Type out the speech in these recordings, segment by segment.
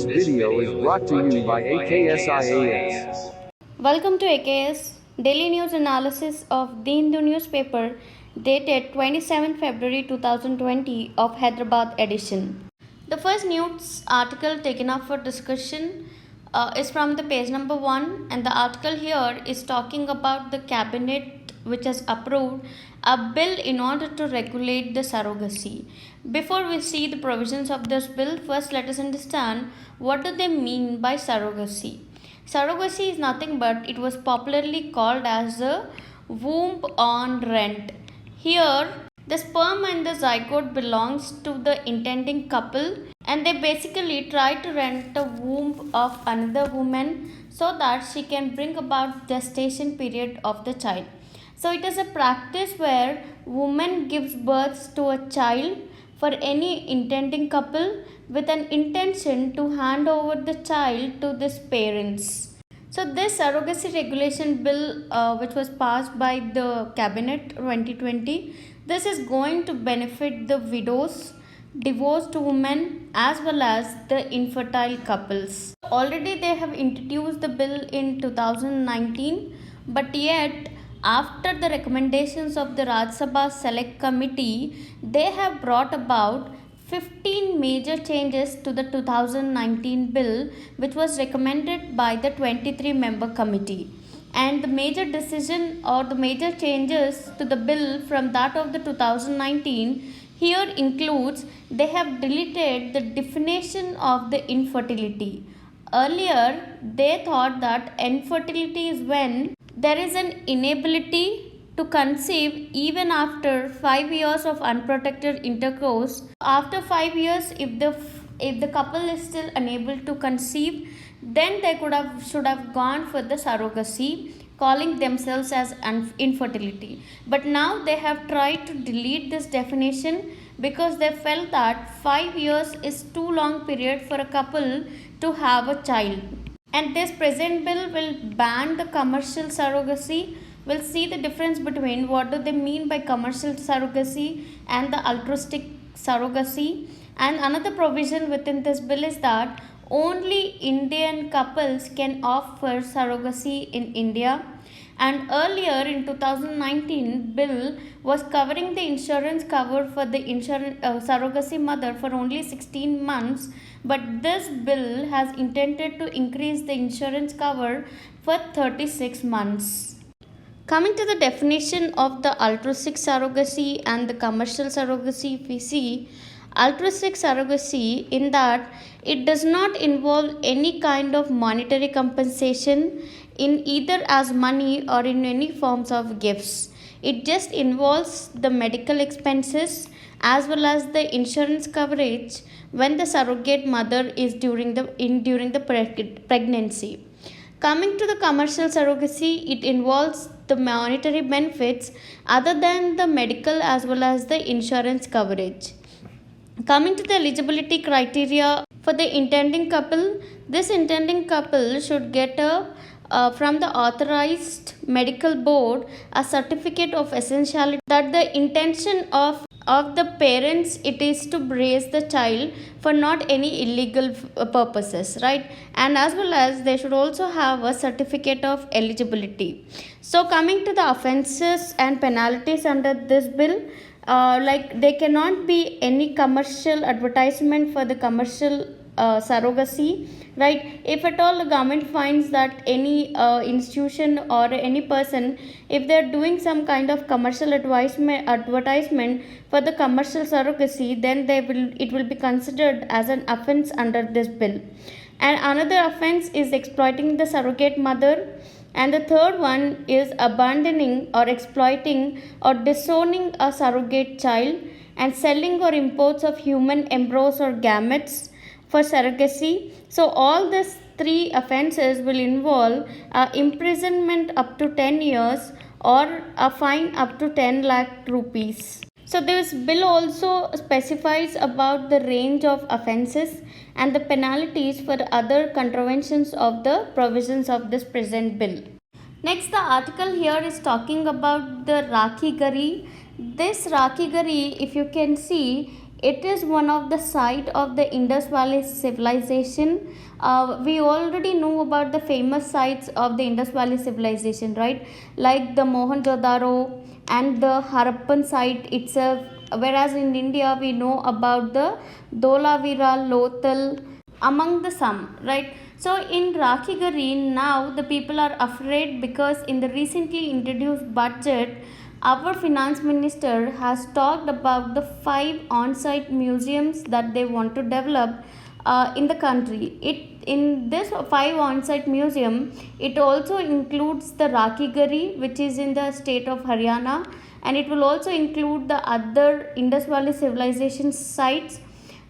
This video is brought to you by AKS IAS. Welcome to AKS Daily News Analysis of the Hindu newspaper dated 27 February 2020 of Hyderabad edition. The first news article taken up for discussion is from the page number 1, and the article here is talking about the cabinet which has approved a bill in order to regulate the surrogacy. Before we see the provisions of this bill, first let us understand what do they mean by surrogacy. Surrogacy is nothing but it was popularly called as a womb on rent. Here, the sperm and the zygote belongs to the intending couple, and they basically try to rent the womb of another woman so that she can bring about gestation period of the child. So it is a practice where woman gives birth to a child for any intending couple with an intention to hand over the child to these parents. So this surrogacy regulation bill which was passed by the cabinet 2020, this is going to benefit the widows, divorced women as well as the infertile couples. Already they have introduced the bill in 2019, but yet after the recommendations of the Rajya Sabha Select Committee, they have brought about 15 major changes to the 2019 bill, which was recommended by the 23-member committee. And the major decision or the major changes to the bill from that of the 2019 here includes they have deleted the definition of the infertility. Earlier, they thought that infertility is when there is an inability to conceive even after 5 years of unprotected intercourse. After 5 years, if the couple is still unable to conceive, then they should have gone for the surrogacy, calling themselves as infertility. But now they have tried to delete this definition because they felt that 5 years is too long period for a couple to have a child. And this present bill will ban the commercial surrogacy. We'll see the difference between what do they mean by commercial surrogacy and the altruistic surrogacy. And another provision within this bill is that only Indian couples can offer surrogacy in India. And earlier in 2019 bill was covering the insurance cover for the surrogacy mother for only 16 months, but this bill has intended to increase the insurance cover for 36 months. Coming to the definition of the altruistic surrogacy and the commercial surrogacy, if we see altruistic surrogacy in that it does not involve any kind of monetary compensation in either as money or in any forms of gifts. It just involves the medical expenses as well as the insurance coverage when the surrogate mother is during the pregnancy. Coming to the commercial surrogacy, it involves the monetary benefits other than the medical as well as the insurance coverage. Coming to the eligibility criteria for the intending couple, this intending couple should get from the authorized medical board a certificate of essentiality that the intention of the parents it is to raise the child for not any illegal purposes, right? And as well as they should also have a certificate of eligibility. So coming to the offences and penalties under this bill, like there cannot be any commercial advertisement for the commercial surrogacy, right? If at all the government finds that any institution or any person, if they are doing some kind of commercial advertisement for the commercial surrogacy, then it will be considered as an offence under this bill. And another offence is exploiting the surrogate mother. And the third one is abandoning or exploiting or disowning a surrogate child, and selling or imports of human embryos or gametes for surrogacy. So all these three offences will involve imprisonment up to 10 years or a fine up to 10 lakh rupees. So this bill also specifies about the range of offences and the penalties for other contraventions of the provisions of this present bill. Next, the article here is talking about the Rakhigarhi. This Rakhigarhi, if you can see, It is one of the site of the Indus Valley civilization. We already know about the famous sites of the Indus Valley civilization, right? Like the Mohenjo-daro and the Harappan site itself. Whereas in India, we know about the Dholavira, Lothal, among the some, right? So in Rakhigarhi, now the people are afraid because in the recently introduced budget, our finance minister has talked about the 5 on-site museums that they want to develop in the country. It in this 5 on-site museum, it also includes the Rakhigarhi, which is in the state of Haryana, and it will also include the other Indus Valley civilization sites,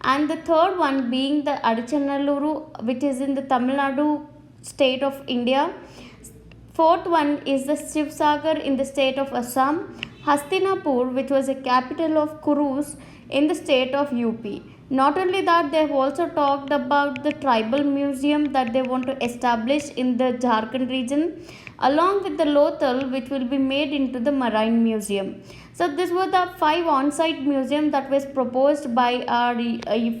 and the third one being the Adichanalluru, which is in the Tamil Nadu state of India. Fourth one is the Shivsagar in the state of Assam, Hastinapur, which was a capital of Kurus in the state of UP. Not only that, they have also talked about the tribal museum that they want to establish in the Jharkhand region, along with the Lothal, which will be made into the Marine Museum. So this was the 5 on-site museum that was proposed by our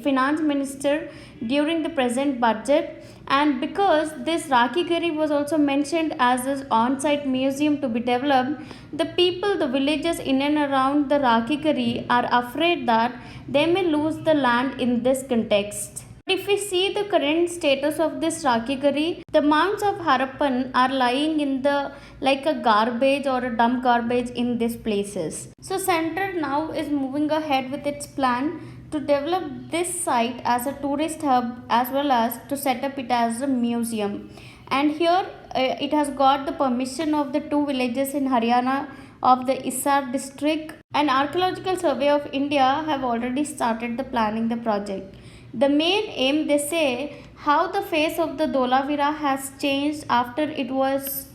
finance minister during the present budget. And because this Rakhigarhi was also mentioned as an on-site museum to be developed, the people, the villagers in and around the Rakhigarhi are afraid that they may lose the land in this context. If we see the current status of this Rakhigarhi, the mounds of Harappan are lying in the like a garbage or a dump garbage in these places. So center now is moving ahead with its plan to develop this site as a tourist hub as well as to set up it as a museum. And here it has got the permission of the 2 villages in Haryana of the Isar district, and Archaeological Survey of India have already started the planning the project. The main aim, they say, how the face of the Dholavira has changed after it was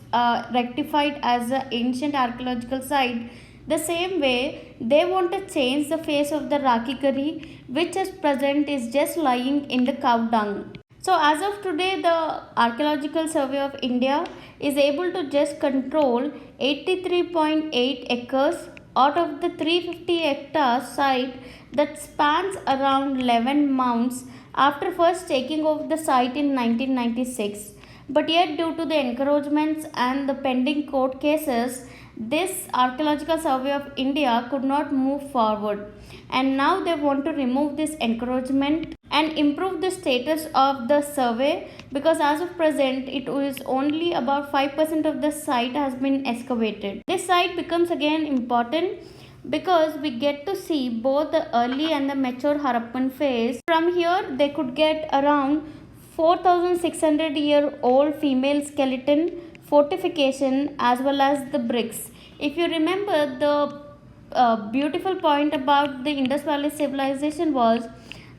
rectified as an ancient archaeological site. The same way, they want to change the face of the Rakhigarhi, which at present is just lying in the cow dung. So as of today, the Archaeological Survey of India is able to just control 83.8 acres out of the 350 hectare site that spans around 11 mounds after first taking over the site in 1996. But yet, due to the encouragements and the pending court cases, this Archaeological Survey of India could not move forward. And now they want to remove this encouragement and improve the status of the survey, because as of present it is only about 5% of the site has been excavated. This site becomes again important because we get to see both the early and the mature Harappan phase. From here they could get around 4,600-year-old female skeleton, fortification as well as the bricks. If you remember, the beautiful point about the Indus Valley civilization was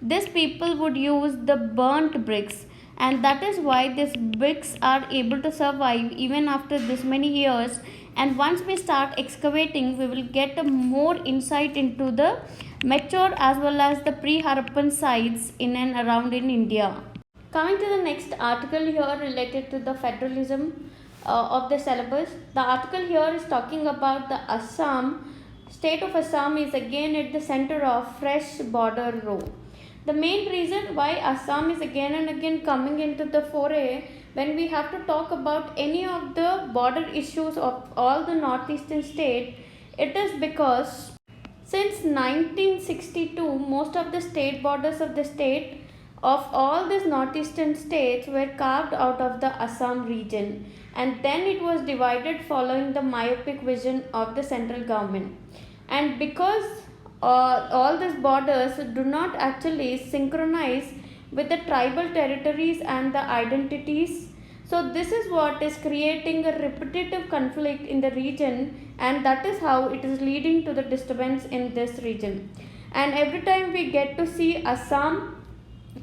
these people would use the burnt bricks, and that is why these bricks are able to survive even after this many years. And once we start excavating, we will get a more insight into the mature as well as the pre-Harappan sites in and around in India. Coming to the next article here related to the federalism of the syllabus. The article here is talking about the Assam. State of Assam is again at the center of fresh border row. The main reason why Assam is again and again coming into the foray when we have to talk about any of the border issues of all the northeastern states, it is because since 1962 most of the state borders of the state of all these northeastern states were carved out of the Assam region, and then it was divided following the myopic vision of the central government. And because all these borders do not actually synchronize with the tribal territories and the identities, so this is what is creating a repetitive conflict in the region, and that is how it is leading to the disturbance in this region. And every time we get to see Assam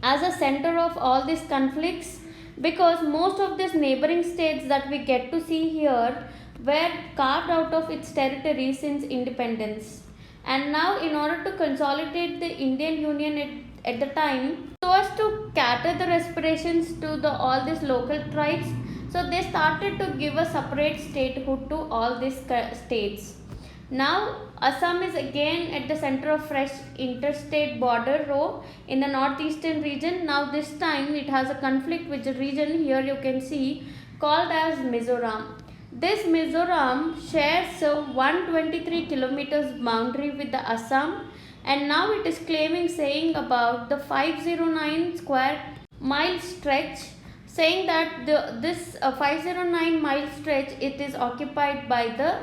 as a center of all these conflicts, because most of these neighboring states that we get to see here were carved out of its territory since independence. And now in order to consolidate the Indian Union at the time, so as to cater the aspirations to the all these local tribes, so they started to give a separate statehood to all these states. Now, Assam is again at the center of fresh interstate border row in the northeastern region. Now, this time it has a conflict with the region here you can see called as Mizoram. This Mizoram shares a 123 kilometers boundary with the Assam, and now it is claiming saying about the 509 square mile stretch, saying that this 509 mile stretch it is occupied by the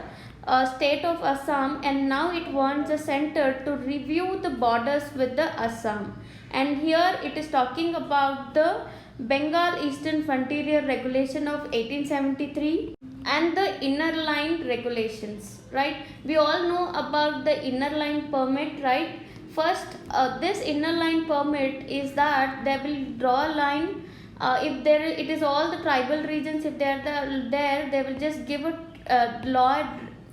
state of Assam, and now it wants the center to review the borders with the Assam. And here it is talking about the Bengal Eastern Frontier Regulation of 1873 and the inner line regulations, right? We all know about the inner line permit, right? First, this inner line permit is that they will draw a line. If there it is all the tribal regions, if they are there, they will just give a draw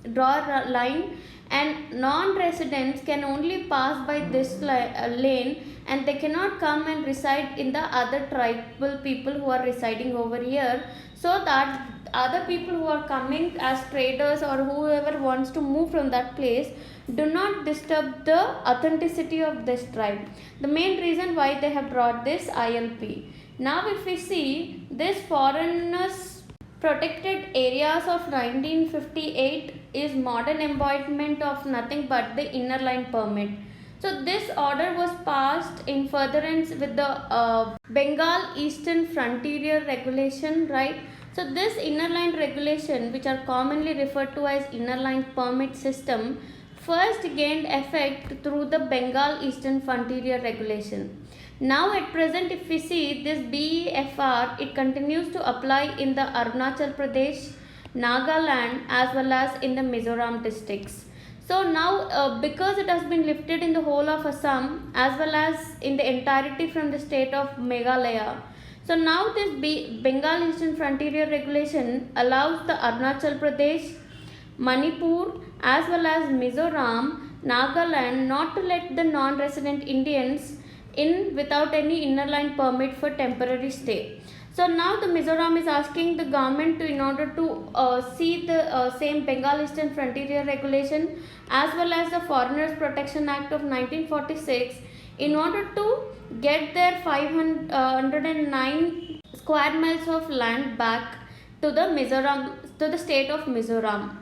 a line, and non-residents can only pass by this lane, and they cannot come and reside in the other tribal people who are residing over here, so that other people who are coming as traders or whoever wants to move from that place do not disturb the authenticity of this tribe. The main reason why they have brought this ILP. Now if we see this foreigners protected areas of 1958 is modern embodiment of nothing but the inner line permit. So this order was passed in furtherance with the Bengal Eastern Frontier Regulation, right? So this inner line regulation, which are commonly referred to as inner line permit system, first gained effect through the Bengal Eastern Frontier Regulation. Now at present, if we see this BEFR, it continues to apply in the Arunachal Pradesh, Nagaland as well as in the Mizoram districts. So now because it has been lifted in the whole of Assam as well as in the entirety from the state of Meghalaya. So now this Bengal Eastern Frontier Regulation allows the Arunachal Pradesh, Manipur as well as Mizoram, Nagaland not to let the non-resident Indians in without any inner line permit for temporary stay. So now the Mizoram is asking the government to, in order to see the same Bengal Eastern Frontier Regulation as well as the Foreigners Protection Act of 1946 in order to get their 509 square miles of land back to the Mizoram, to the state of Mizoram.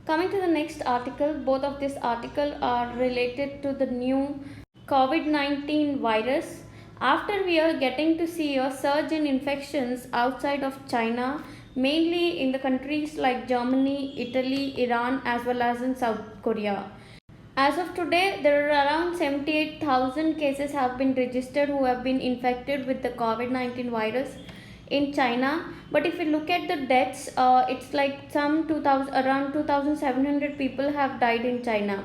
Coming to the next article, both of these articles are related to the new COVID-19 virus. After we are getting to see a surge in infections outside of China, mainly in the countries like Germany, Italy, Iran as well as in South Korea. As of today, there are around 78,000 cases have been registered who have been infected with the COVID-19 virus in China. But if we look at the deaths, it's like around 2,700 people have died in China.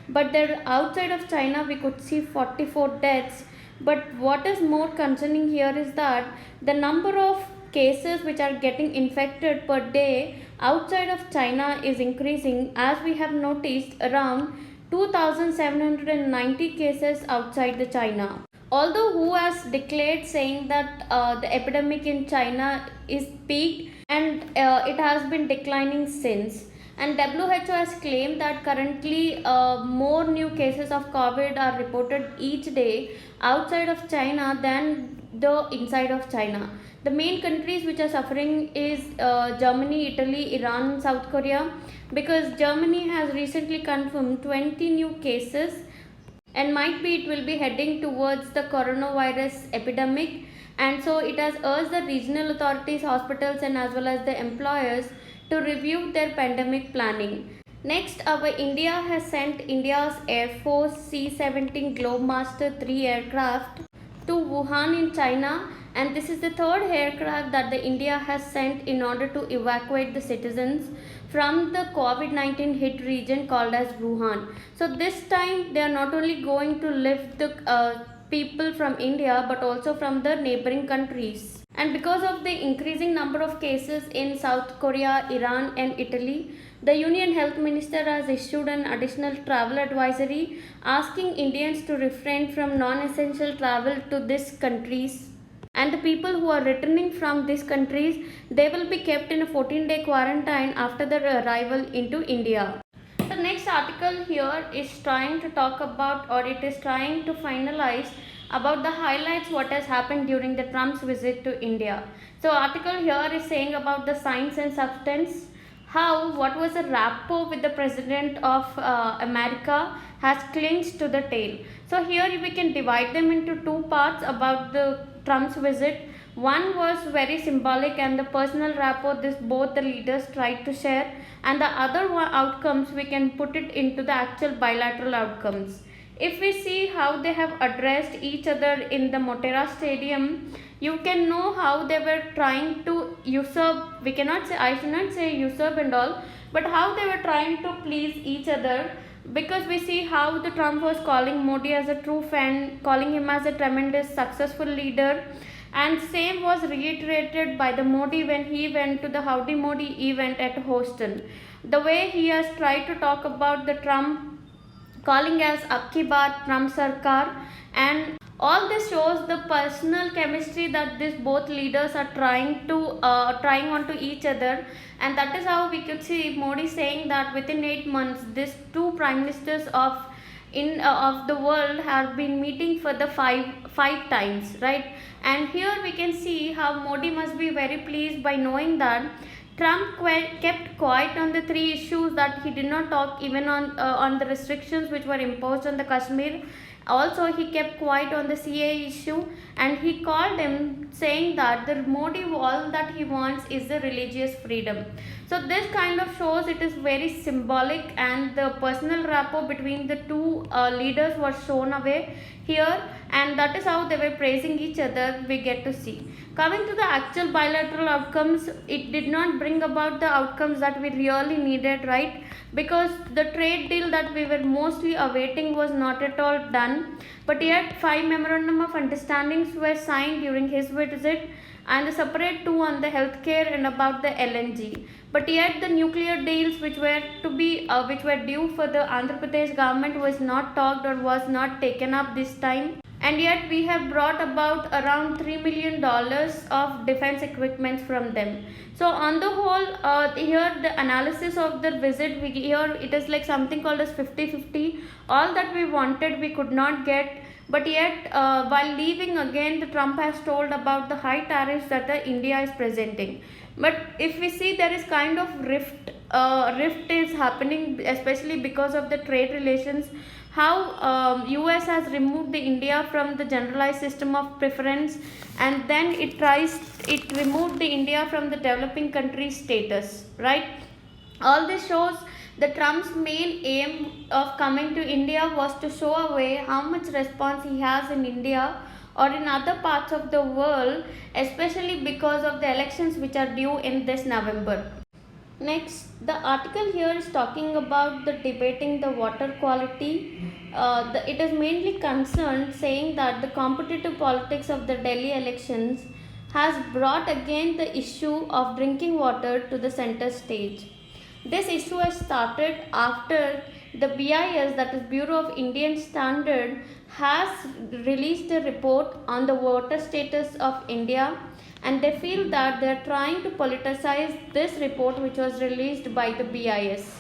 But there outside of China, we could see 44 deaths. But what is more concerning here is that the number of cases which are getting infected per day outside of China is increasing, as we have noticed around 2,790 cases outside the China. Although WHO has declared saying that the epidemic in China is peaked and it has been declining since. And WHO has claimed that currently more new cases of COVID are reported each day outside of China than the inside of China. The main countries which are suffering is Germany, Italy, Iran, South Korea, because Germany has recently confirmed 20 new cases, and might be it will be heading towards the coronavirus epidemic, and so it has urged the regional authorities, hospitals and as well as the employers to review their pandemic planning. Next, our India has sent India's Air Force C-17 Globemaster 3 aircraft to Wuhan in China, and this is the third aircraft that the India has sent in order to evacuate the citizens from the COVID-19 hit region called as Wuhan. So this time they are not only going to lift the people from India but also from the neighboring countries. And because of the increasing number of cases in South Korea, Iran and Italy, the Union Health Minister has issued an additional travel advisory asking Indians to refrain from non-essential travel to these countries. And the people who are returning from these countries, they will be kept in a 14-day quarantine after their arrival into India. The next article here is trying to talk about, or it is trying to finalize about the highlights what has happened during the Trump's visit to India. So article here is saying about the science and substance, how what was a rapport with the president of America has clinched to the tail. So here we can divide them into two parts about the Trump's visit. One was very symbolic and the personal rapport this both the leaders tried to share, and the other outcomes we can put it into the actual bilateral outcomes. If we see how they have addressed each other in the Motera Stadium, you can know how they were trying to usurp, we cannot say, I should not say usurp and all, but how they were trying to please each other, because we see how the Trump was calling Modi as a true fan, calling him as a tremendous successful leader, and same was reiterated by the Modi when he went to the Howdy Modi event at Houston. The way he has tried to talk about the Trump, calling as Abki Baat Trump Sarkar, and all this shows the personal chemistry that these both leaders are trying onto each other, and that is how we could see Modi saying that within 8 months these two prime ministers of the world have been meeting for the five times, right? And here we can see how Modi must be very pleased by knowing that Trump kept quiet on the three issues, that he did not talk even on the restrictions which were imposed on the Kashmir. Also, he kept quiet on the CA issue, and he called him saying that the Modi all that he wants is the religious freedom. So this kind of shows it is very symbolic, and the personal rapport between the two leaders was shown away here, and that is how they were praising each other, we get to see. Coming to the actual bilateral outcomes, it did not bring about the outcomes that we really needed, right? Because the trade deal that we were mostly awaiting was not at all done, but yet 5 memorandum of understandings were signed during his visit, and the separate 2 on the healthcare and about the LNG. But yet the nuclear deals which were due for the Andhra Pradesh government was not talked or was not taken up this time. And yet we have brought about around $3 million of defense equipment from them. So on the whole, here the analysis of the visit, here it is like something called as 50-50. All that we wanted we could not get. But yet, while leaving again, the Trump has told about the high tariffs that the India is presenting. But if we see, there is kind of rift is happening, especially because of the trade relations. How US has removed the India from the generalized system of preference, and then it removed the India from the developing country status, right? All this shows the Trump's main aim of coming to India was to show away how much response he has in India or in other parts of the world, especially because of the elections which are due in this November. Next, the article here is talking about the debating the water quality. It is mainly concerned saying that the competitive politics of the Delhi elections has brought again the issue of drinking water to the center stage. This issue has started after the BIS, that is Bureau of Indian Standard, has released a report on the water status of India, and they feel that they are trying to politicize this report which was released by the BIS.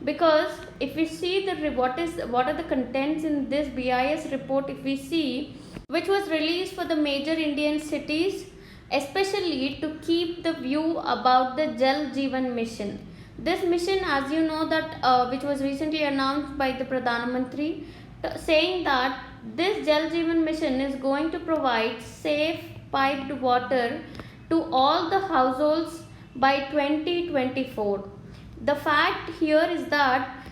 Because if we see what are the contents in this BIS report, if we see, which was released for the major Indian cities, especially to keep the view about the Jal Jeevan mission. This mission, as you know, that which was recently announced by the Pradhan Mantri, saying that this Jal Jeevan mission is going to provide safe piped water to all the households by 2024. The fact here is that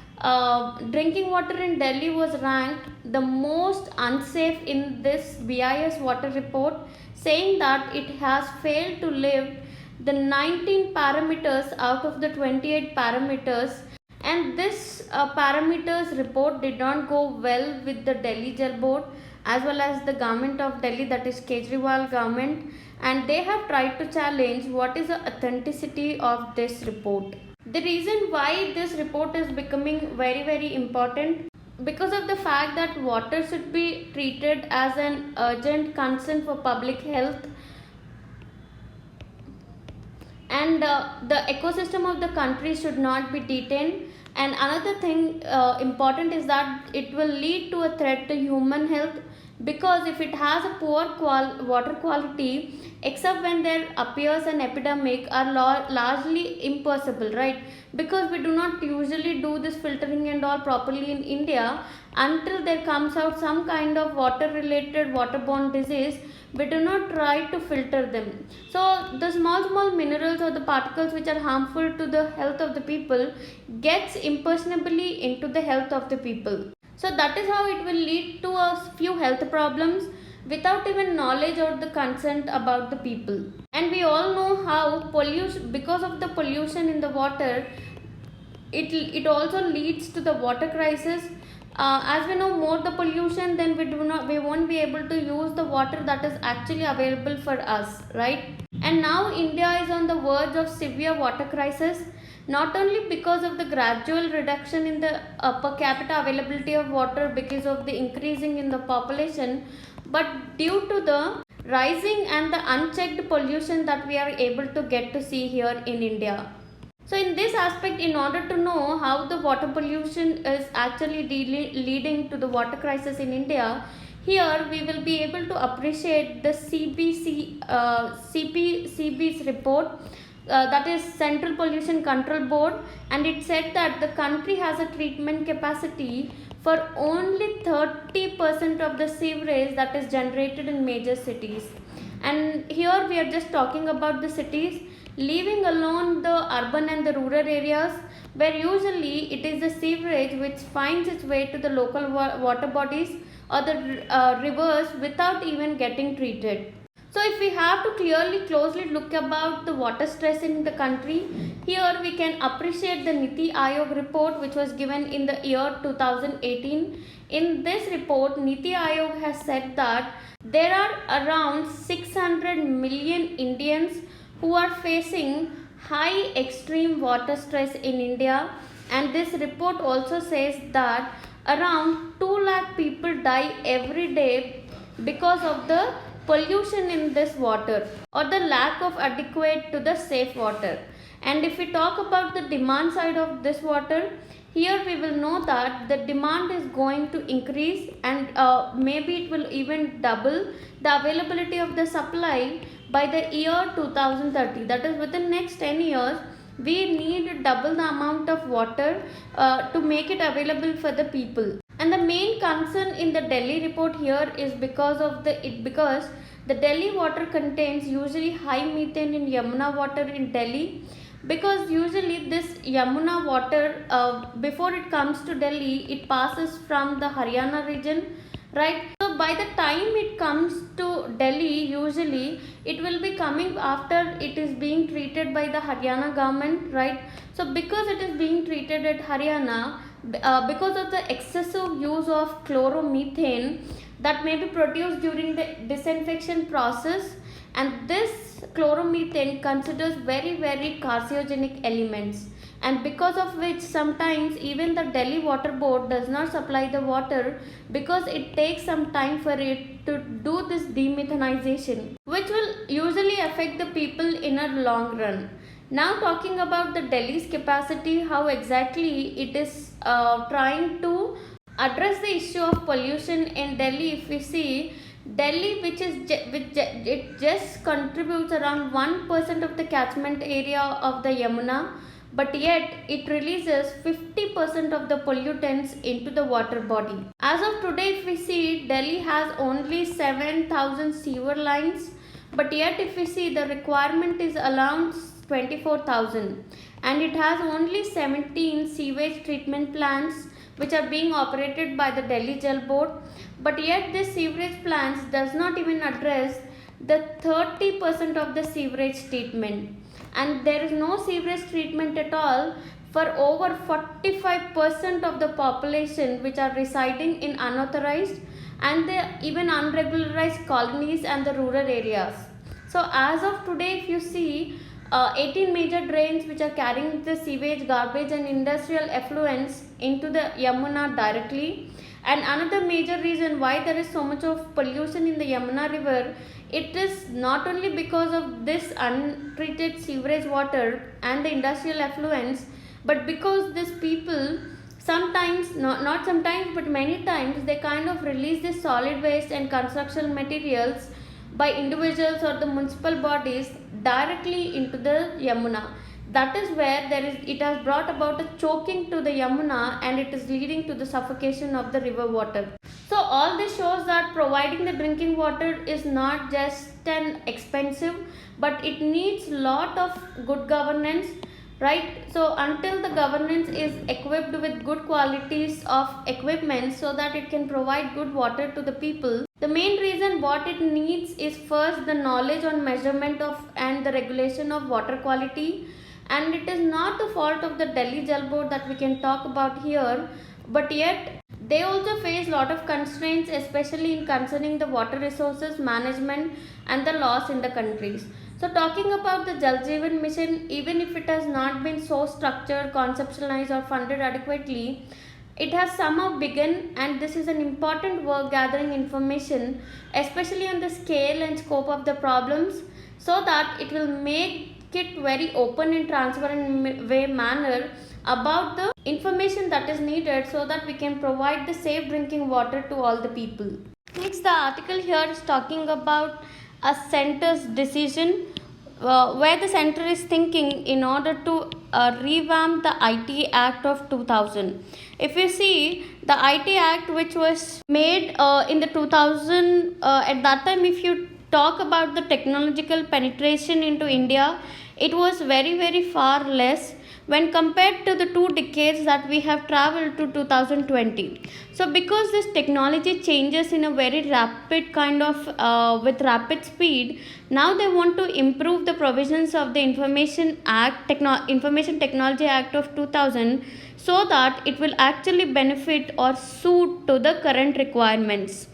drinking water in Delhi was ranked the most unsafe in this BIS water report, saying that it has failed to live the 19 parameters out of the 28 parameters, and this parameters report did not go well with the Delhi Jal Board as well as the government of Delhi, that is Kejriwal government, and they have tried to challenge what is the authenticity of this report. The reason why this report is becoming very important, because of the fact that water should be treated as an urgent concern for public health, and the ecosystem of the country should not be detained. And another thing important is that it will lead to a threat to human health, because if it has a poor water quality, except when there appears an epidemic, are largely impossible, right? Because we do not usually do this filtering and all properly in India until there comes out some kind of water related waterborne disease. We do not try to filter them, so the small minerals or the particles which are harmful to the health of the people gets impersonally into the health of the people. So that is how it will lead to a few health problems without even knowledge or the consent about the people. And we all know how pollution, because of the pollution in the water, it also leads to the water crisis. As we know, more the pollution, then we won't be able to use the water that is actually available for us, right? And now India is on the verge of severe water crisis, not only because of the gradual reduction in the per capita availability of water because of the increasing in the population, but due to the rising and the unchecked pollution that we are able to get to see here in India. So in this aspect, in order to know how the water pollution is actually leading to the water crisis in India, here we will be able to appreciate the CB's report, that is Central Pollution Control Board, and it said that the country has a treatment capacity for only 30% of the sewerage that is generated in major cities. And here we are just talking about the cities, leaving alone the urban and the rural areas, where usually it is the sewerage which finds its way to the local water bodies or the rivers without even getting treated. So if we have to closely look about the water stress in the country, here we can appreciate the Niti Aayog report which was given in the year 2018. In this report, Niti Aayog has said that there are around 600 million Indians who are facing high extreme water stress in India, and this report also says that around 2 lakh people die every day because of the pollution in this water or the lack of adequate to the safe water. And if we talk about the demand side of this water, here we will know that the demand is going to increase, and maybe it will even double the availability of the supply by the year 2030. That is, within next 10 years we need double the amount of water to make it available for the people. And the main concern in the Delhi report here is because the Delhi water contains usually high methane in Yamuna water in Delhi, because usually this Yamuna water before it comes to Delhi, it passes from the Haryana region, right? So by the time it comes to Delhi, usually it will be coming after it is being treated by the Haryana government, right? So because it is being treated at Haryana, because of the excessive use of chloromethane that may be produced during the disinfection process, and this chloromethane considers very carcinogenic elements, and because of which sometimes even the Delhi Water Board does not supply the water, because it takes some time for it to do this demethanization, which will usually affect the people in a long run. Now talking about the Delhi's capacity, how exactly it is trying to address the issue of pollution in Delhi. If we see Delhi, it just contributes around 1% of the catchment area of the Yamuna, but yet it releases 50% of the pollutants into the water body. As of today, if we see, Delhi has only 7,000 sewer lines, but yet if we see, the requirement is around 24,000, and it has only 17 sewage treatment plants which are being operated by the Delhi Jal Board, but yet this sewerage plants does not even address the 30% of the sewerage treatment, and there is no sewerage treatment at all for over 45% of the population which are residing in unauthorized and the even unregularized colonies and the rural areas. So as of today, if you see, 18 major drains which are carrying the sewage, garbage and industrial effluents into the Yamuna directly. And another major reason why there is so much of pollution in the Yamuna river, it is not only because of this untreated sewerage water and the industrial effluents, But because these people sometimes, not sometimes but many times, they kind of release this solid waste and construction materials by individuals or the municipal bodies directly into the Yamuna. That is where it has brought about a choking to the Yamuna, and it is leading to the suffocation of the river water. So all this shows that providing the drinking water is not just an expensive, but it needs lot of good governance, right? So until the governance is equipped with good qualities of equipment so that it can provide good water to the people, the main reason what it needs is first the knowledge on measurement of and the regulation of water quality. And it is not the fault of the Delhi Jal Board that we can talk about here, but yet they also face lot of constraints, especially in concerning the water resources management and the laws in the countries. So talking about the Jal Jeevan Mission, even if it has not been so structured, conceptualized or funded adequately, it has somehow begun, and this is an important work gathering information, especially on the scale and scope of the problems, so that it will make it very open and transparent way manner about the information that is needed so that we can provide the safe drinking water to all the people. Next, the article here is talking about a center's decision where the center is thinking in order to revamp the IT Act of 2000. If you see the IT Act which was made in the 2000, at that time, if you talk about the technological penetration into India, it was very far less when compared to the 2 decades that we have traveled to 2020. So because this technology changes in a very rapid kind of with rapid speed, now they want to improve the provisions of the Information Technology Act of 2000 so that it will actually benefit or suit to the current requirements.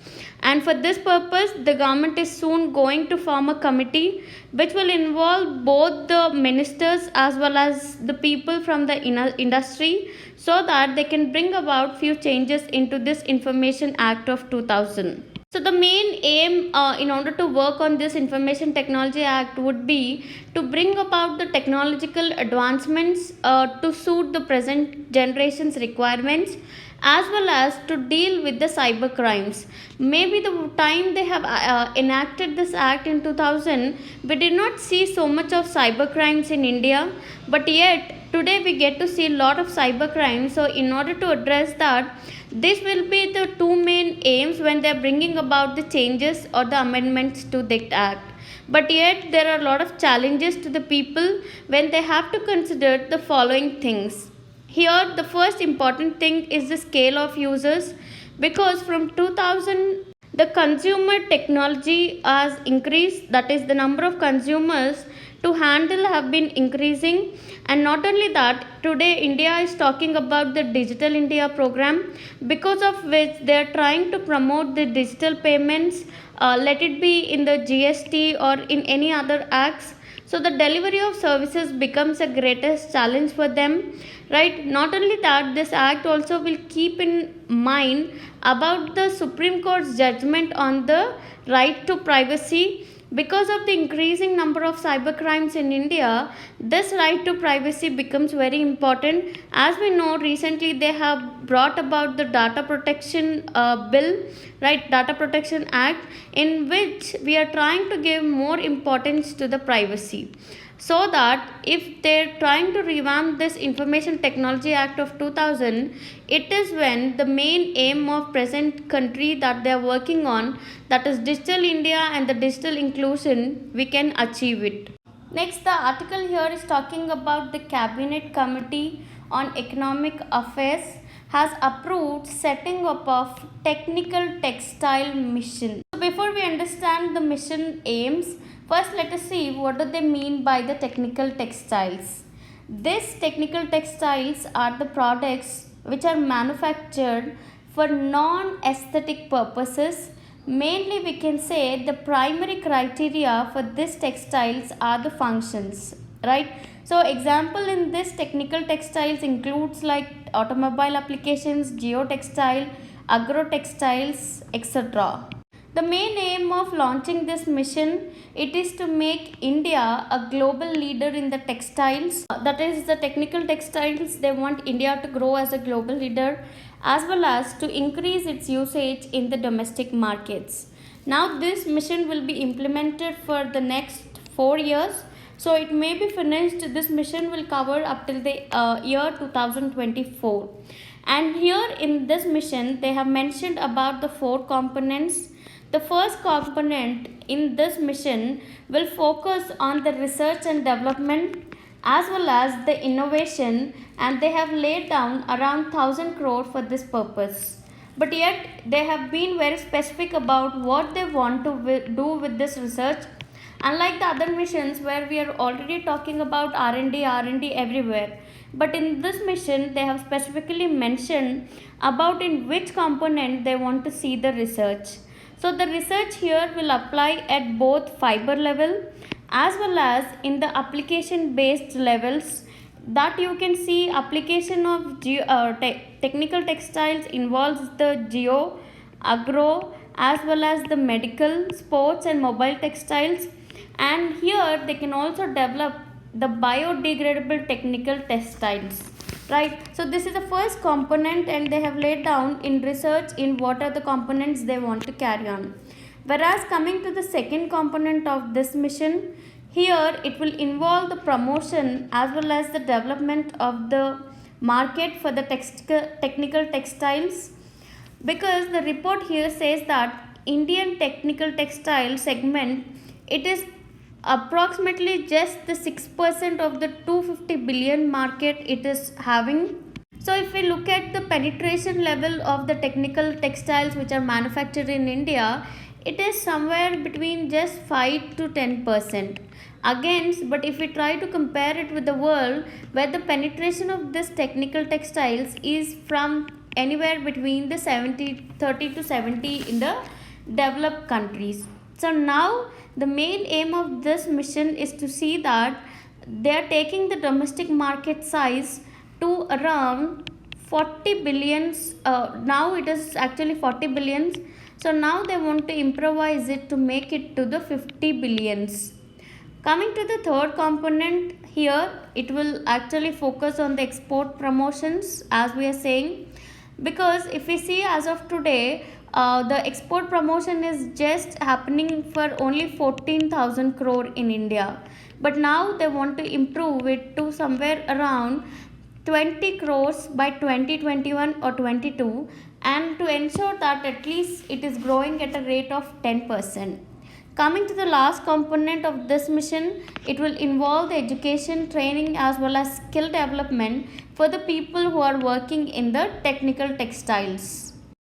And for this purpose, the government is soon going to form a committee which will involve both the ministers as well as the people from the industry so that they can bring about few changes into this Information Act of 2000. So the main aim in order to work on this Information Technology Act would be to bring about the technological advancements to suit the present generation's requirements, as well as to deal with the cyber crimes. Maybe the time they have enacted this act in 2000, we did not see so much of cyber crimes in India, but yet today we get to see a lot of cyber crimes. So in order to address that, this will be the 2 main aims when they are bringing about the changes or the amendments to that act. But yet there are a lot of challenges to the people when they have to consider the following things. Here, the first important thing is the scale of users, because from 2000 the consumer technology has increased, that is the number of consumers to handle have been increasing. And not only that, today India is talking about the Digital India program, because of which they are trying to promote the digital payments, let it be in the GST or in any other acts. So the delivery of services becomes a greatest challenge for them, right? Not only that, this act also will keep in mind about the Supreme Court's judgment on the right to privacy. Because of the increasing number of cyber crimes in India, this right to privacy becomes very important. As we know, recently they have brought about the data protection bill, right, Data Protection Act, in which we are trying to give more importance to the privacy. So that if they're trying to revamp this Information Technology Act of 2000, it is when the main aim of present country that they are working on, that is Digital India and the digital inclusion, we can achieve it. Next, the article here is talking about the Cabinet Committee on Economic Affairs has approved setting up of Technical Textile Mission. So before we understand the mission aims, first let us see what do they mean by the technical textiles. These technical textiles are the products which are manufactured for non-aesthetic purposes. Mainly we can say the primary criteria for these textiles are the functions, right? So example in this technical textiles includes like automobile applications, geotextile, agro textiles, etc. The main aim of launching this mission, it is to make India a global leader in the textiles. That is the technical textiles. They want India to grow as a global leader as well as to increase its usage in the domestic markets. Now this mission will be implemented for the next 4 years. So it may be finished. This mission will cover up till the year 2024. And here in this mission they have mentioned about the 4 components. The first component in this mission will focus on the research and development as well as the innovation, and they have laid down around 1000 crore for this purpose. But yet they have been very specific about what they want to do with this research. Unlike the other missions where we are already talking about R&D everywhere, but in this mission they have specifically mentioned about in which component they want to see the research. So the research here will apply at both fiber level as well as in the application based levels. That you can see application of technical textiles involves the geo, agro as well as the medical, sports and mobile textiles, and here they can also develop the biodegradable technical textiles, right? So this is the first component and they have laid down in research in what are the components they want to carry on. Whereas coming to the second component of this mission, here it will involve the promotion as well as the development of the market for the technical textiles, because the report here says that Indian technical textile segment, it is approximately just the 6% of the 250 billion market it is having. So if we look at the penetration level of the technical textiles which are manufactured in India, it is somewhere between just 5 to 10% against. But if we try to compare it with the world, where the penetration of this technical textiles is from anywhere between the 30 to 70 in the developed countries. So now the main aim of this mission is to see that they are taking the domestic market size to around 40 billions. Now it is actually 40 billions. So now they want to improvise it to make it to the 50 billions. Coming to the third component, here it will actually focus on the export promotions as we are saying, because if we see as of today, the export promotion is just happening for only 14,000 crore in India, but now they want to improve it to somewhere around 20 crores by 2021 or 22, and to ensure that at least it is growing at a rate of 10%. Coming to the last component of this mission, it will involve the education, training as well as skill development for the people who are working in the technical textiles.